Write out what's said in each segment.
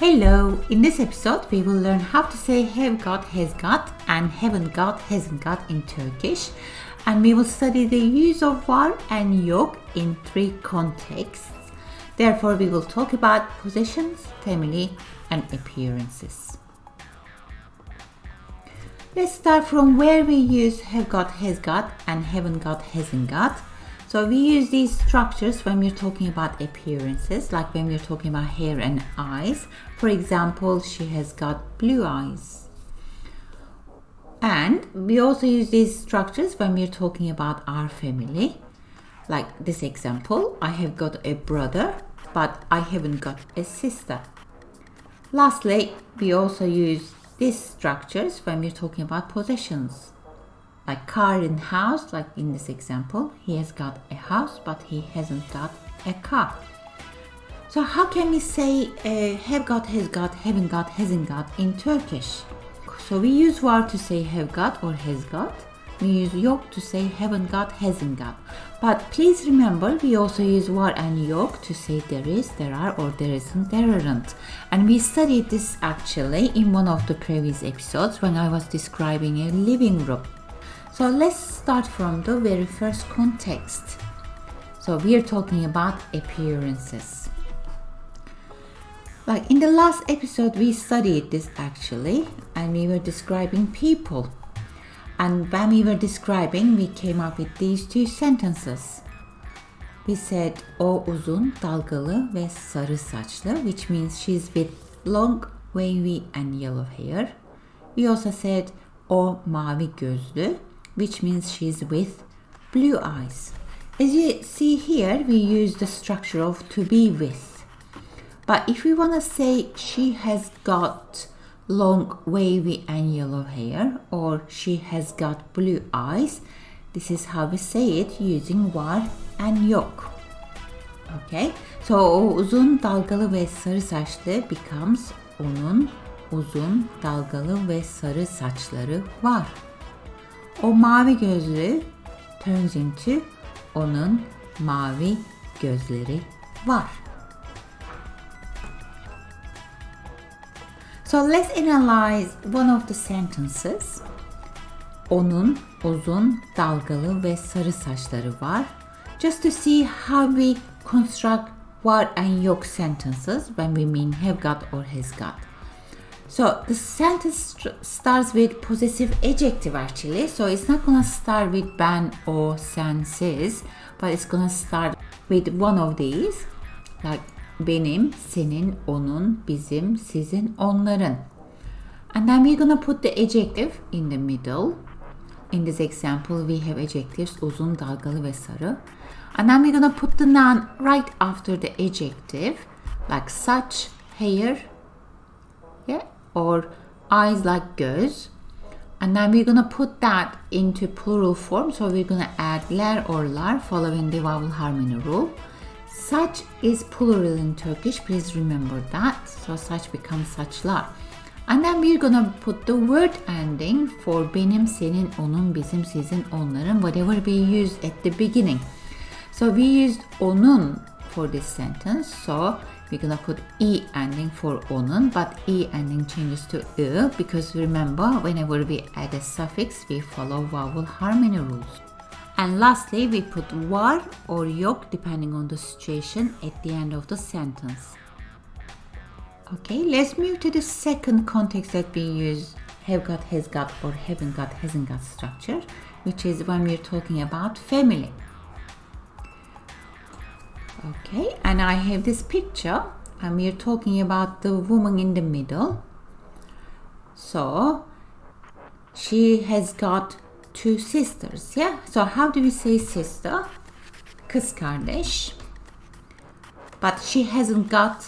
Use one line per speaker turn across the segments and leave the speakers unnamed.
Hello! In this episode, we will learn how to say have got, has got and haven't got, hasn't got in Turkish. And we will study the use of var and yok in three contexts. Therefore, we will talk about possessions, family and appearances. Let's start from where we use have got, has got and haven't got, hasn't got. So we use these structures when we're talking about appearances, like when we're talking about hair and eyes. For example, she has got blue eyes. And we also use these structures when we're talking about our family. Like this example, I have got a brother, but I haven't got a sister. Lastly, we also use these structures when we're talking about possessions. Like car and house, like in this example, he has got a house, but he hasn't got a car. So how can we say have got, has got, haven't got, hasn't got in Turkish? So we use var to say have got or has got. We use yok to say haven't got, hasn't got. But please remember, we also use var and yok to say there is, there are, or there isn't, there aren't. And we studied this actually in one of the previous episodes when I was describing a living room. So let's start from the very first context. So we are talking about appearances. Like in the last episode we studied this actually, and we were describing people. And when we were describing, we came up with these two sentences. We said o uzun, dalgalı ve sarı saçlı, which means she's with long, wavy and yellow hair. We also said o mavi gözlü, which means she's with blue eyes. As you see here, we use the structure of to be with. But if we want to say she has got long, wavy and yellow hair, or she has got blue eyes, this is how we say it using var and yok. Okay, so o uzun, dalgalı ve sarı saçlı becomes onun uzun, dalgalı ve sarı saçları var. O mavi gözlü turns into onun mavi gözleri var. So let's analyze one of the sentences. Onun uzun, dalgalı ve sarı saçları var. Just to see how we construct var and yok sentences when we mean have got or has got. So the sentence starts with possessive adjective actually. So it's not gonna start with ben, o, sen, siz, but it's gonna start with one of these, like benim, senin, onun, bizim, sizin, onların. And then we're gonna put the adjective in the middle. In this example, we have adjectives uzun, dalgalı ve sarı. And then we're gonna put the noun right after the adjective, like saç, hair, yeah, or eyes like göz. And then we're gonna put that into plural form. So we're gonna add ler or lar following the vowel harmony rule. Saç is plural in Turkish, please remember that. So saç becomes saçlar. And then we're gonna put the word ending for benim, senin, onun, bizim, sizin, onların, whatever we used at the beginning. So we used onun for this sentence. So we're gonna put e ending for onun, but e ending changes to ı because remember, whenever we add a suffix, we follow vowel harmony rules. And lastly, we put var or yok depending on the situation at the end of the sentence. Okay, let's move to the second context that we use have got, has got, or haven't got, hasn't got structure, which is when we're talking about family. Okay, and I have this picture and we're talking about the woman in the middle. So she has got two sisters, yeah? So how do we say sister? Kız kardeş. But she hasn't got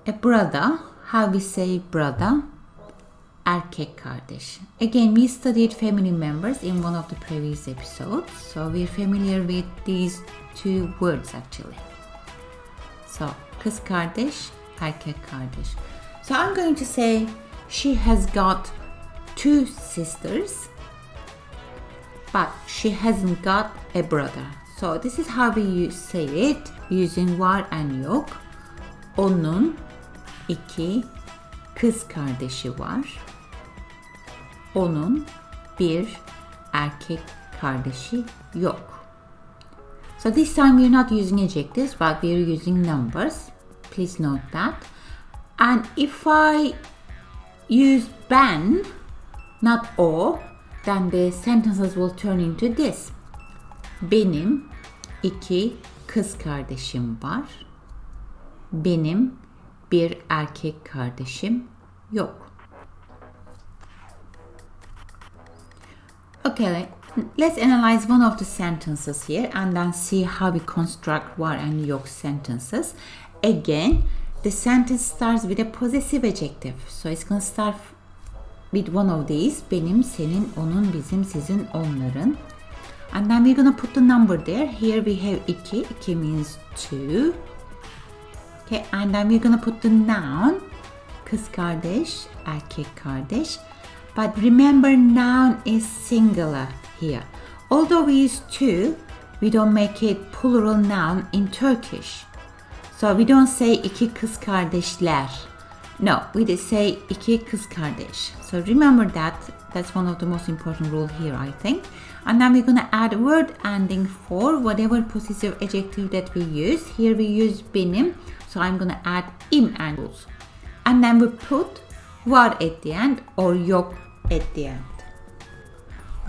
a brother. How we say brother? Erkek kardeş. Again, we studied family members in one of the previous episodes. So we're familiar with these two words actually. So kız kardeş, erkek kardeş. So I'm going to say she has got two sisters, but she hasn't got a brother. So this is how we say it using var and yok. Onun 2 kız kardeşi var. Onun bir erkek kardeşi yok. So this time we're not using adjectives, but we're using numbers. Please note that. And if I use ben, not o, then the sentences will turn into this. Benim 2 kız kardeşim var. Benim bir erkek kardeşim yok. Okay, let's analyze one of the sentences here and then see how we construct var and yok sentences. Again, the sentence starts with a possessive adjective. So it's going to start with one of these. Benim, senin, onun, bizim, sizin, onların. And then we're going to put the number there. Here we have 2. 2 means 2. Okay, and then we're going to put the noun. Kız kardeş, erkek kardeş. But remember, noun is singular here. Although we use 2, we don't make it plural noun in Turkish. So we don't say 2 kız kardeşler. No, we just say 2 kız kardeş. So remember that. That's one of the most important rules here, I think. And then we're going to add a word ending for whatever possessive adjective that we use. Here we use benim. So I'm going to add im and rules. And then we put var at the end or yok at the end.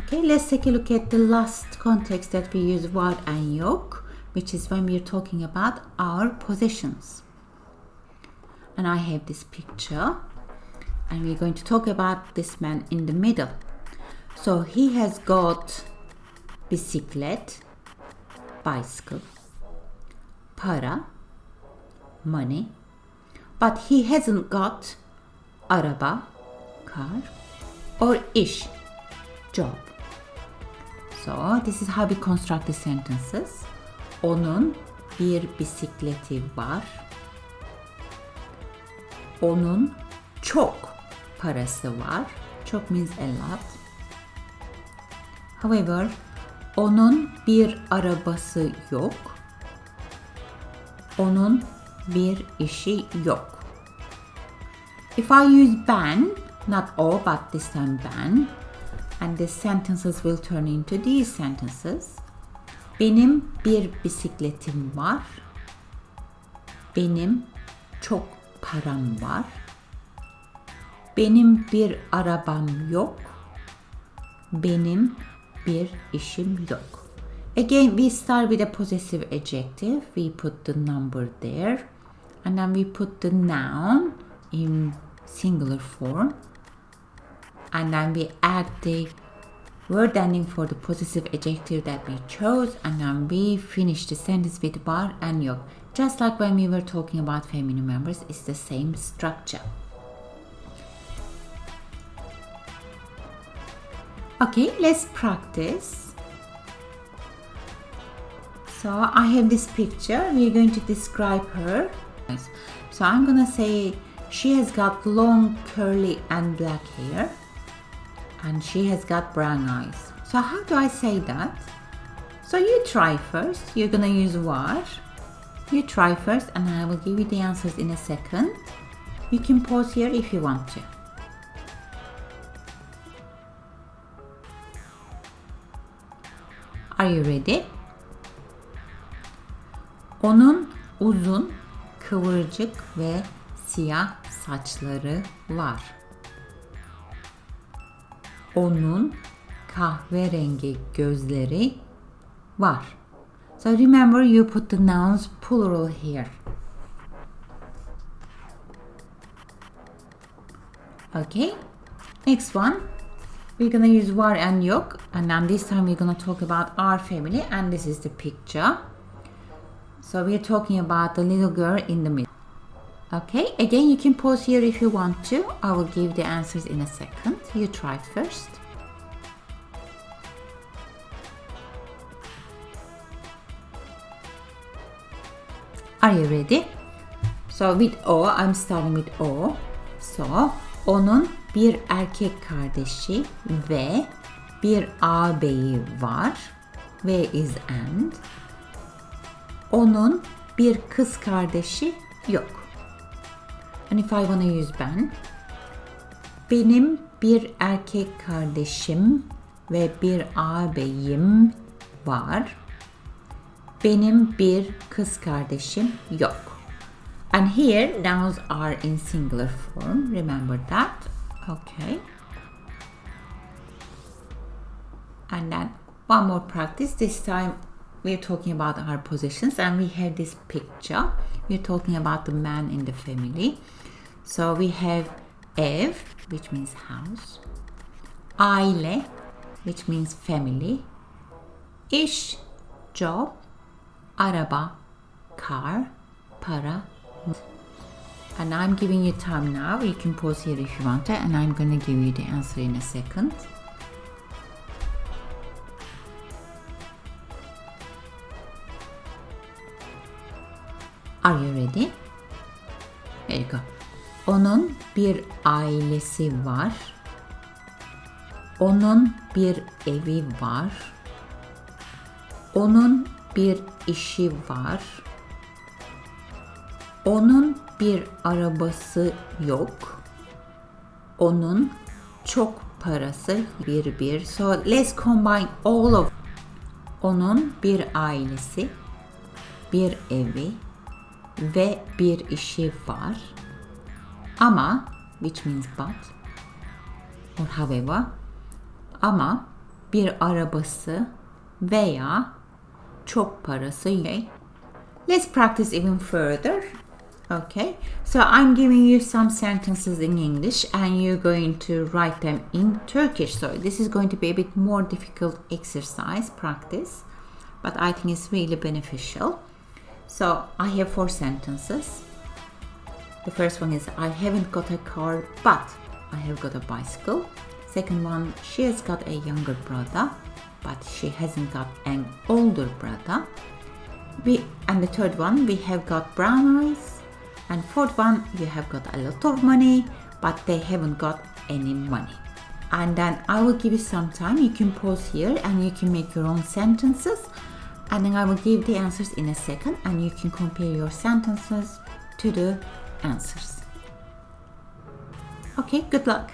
Okay, let's take a look at the last context that we use var and yok, which is when we're talking about our possessions. And I have this picture, and we're going to talk about this man in the middle. So he has got bisiklet, bicycle, para, money, but he hasn't got araba, car, or iş, job. So this is how we construct the sentences. Onun bir bisikleti var. Onun çok parası var. Çok means a lot. However, onun bir arabası yok. Onun bir işi yok. If I use ben, not o, but this time ben, and the sentences will turn into these sentences. Benim bir bisikletim var. Benim çok param var. Benim bir arabam yok. Benim bir işim yok. Again, we start with a possessive adjective. We put the number there. And then we put the noun in singular form. And then we add the word ending for the possessive adjective that we chose. And then we finish the sentence with var and yok. Just like when we were talking about feminine members, it's the same structure. Okay, let's practice. So I have this picture. We're going to describe her. So I'm gonna say she has got long, curly and black hair. And she has got brown eyes. So how do I say that? So you try first. You're gonna use var. You try first and I will give you the answers in a second. You can pause here if you want to. Are you ready? Onun uzun, kıvırcık ve siyah saçları var. Onun kahverengi gözleri var. So remember, you put the nouns plural here. Okay, next one. We're gonna use var and yok, and then this time we're gonna talk about our family, and this is the picture. So we're talking about the little girl in the middle. Okay, again, you can pause here if you want to. I will give the answers in a second. You try it first. Are you ready? So with o, I'm starting with o. So, onun bir erkek kardeşi ve bir ağabeyi var. Ve is and. Onun bir kız kardeşi yok. And if I want to use ben, benim bir erkek kardeşim ve bir ağabeyim var. Benim bir kız kardeşim yok. And here nouns are in singular form. Remember that. Okay. And then one more practice. This time we're talking about our possessions and we have this picture. We're talking about the man in the family. So we have ev, which means house. Aile, which means family. İş, job. Araba, car. Para. And I'm giving you time now. You can pause here if you want to, and I'm going to give you the answer in a second. Are you ready? There you go. Onun bir ailesi var. Onun bir evi var. Onun bir işi var. Onun bir arabası yok. Onun çok parası bir. So let's combine all of. Onun bir ailesi, bir evi ve bir işi var. Ama, which means but or however, ama bir arabası veya çok parası yok. Let's practice even further. Okay, so I'm giving you some sentences in English and you're going to write them in Turkish. So this is going to be a bit more difficult exercise, practice, but I think it's really beneficial. So I have 4 sentences. The first one is, I haven't got a car, but I have got a bicycle. Second one, she has got a younger brother, but she hasn't got an older brother. And the third one, we have got brown eyes. And fourth one, you have got a lot of money, but they haven't got any money. And then I will give you some time. You can pause here and you can make your own sentences. And then I will give the answers in a second and you can compare your sentences to the answers. Okay, good luck.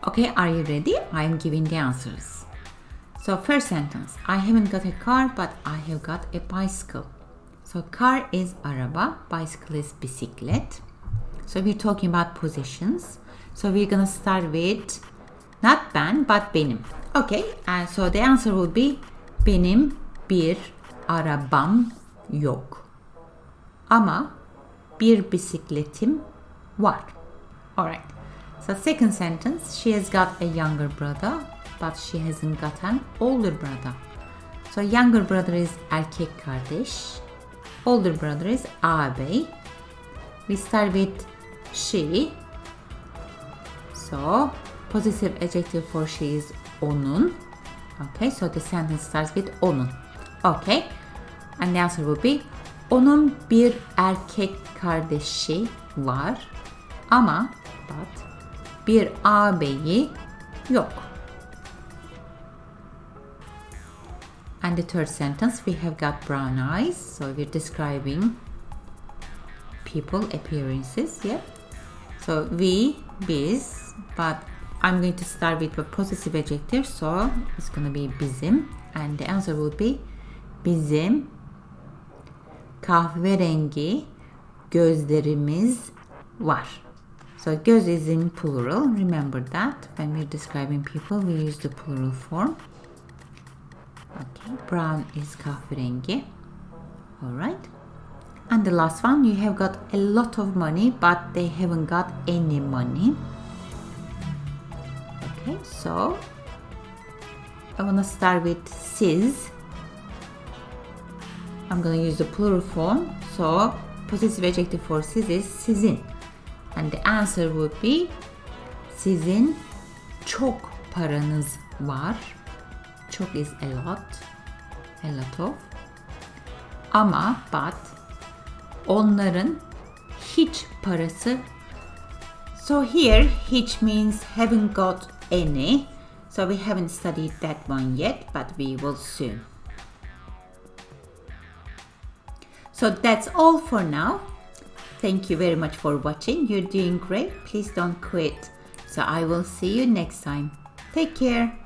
Okay, are you ready? I am giving the answers. So first sentence, I haven't got a car, but I have got a bicycle. So car is araba, bicycle is bisiklet. So we're talking about possessions. So we're gonna start with not ben, but benim. Okay, and so the answer will be benim bir arabam yok. Ama bir bisikletim var. Alright. So second sentence, she has got a younger brother, but she hasn't got an older brother. So younger brother is erkek kardeş. Older brother is ağabey. We start with she. So possessive adjective for she is onun. Okay, so the sentence starts with onun. Okay, and the answer will be onun bir erkek kardeşi var ama but bir ağabeyi yok. And the third sentence, we have got brown eyes. So we're describing people, appearances, yeah. So we, biz, but I'm going to start with a possessive adjective. So it's going to be bizim. And the answer will be bizim kahverengi gözlerimiz var. So göz is in plural. Remember that when we're describing people, we use the plural form. Okay, brown is kahverengi. All right. And the last one, you have got a lot of money, but they haven't got any money. Okay, so I want to start with siz. I'm going to use the plural form. So possessive adjective for siz is sizin. And the answer would be sizin çok paranız var. Çok is a lot of. Ama but onların hiç parası. So here hiç means haven't got any. So So we haven't studied that one yet, but we will soon. So that's all for now. Thank you very much for watching. You're doing great. Please don't quit. So I will see you next time. Take care.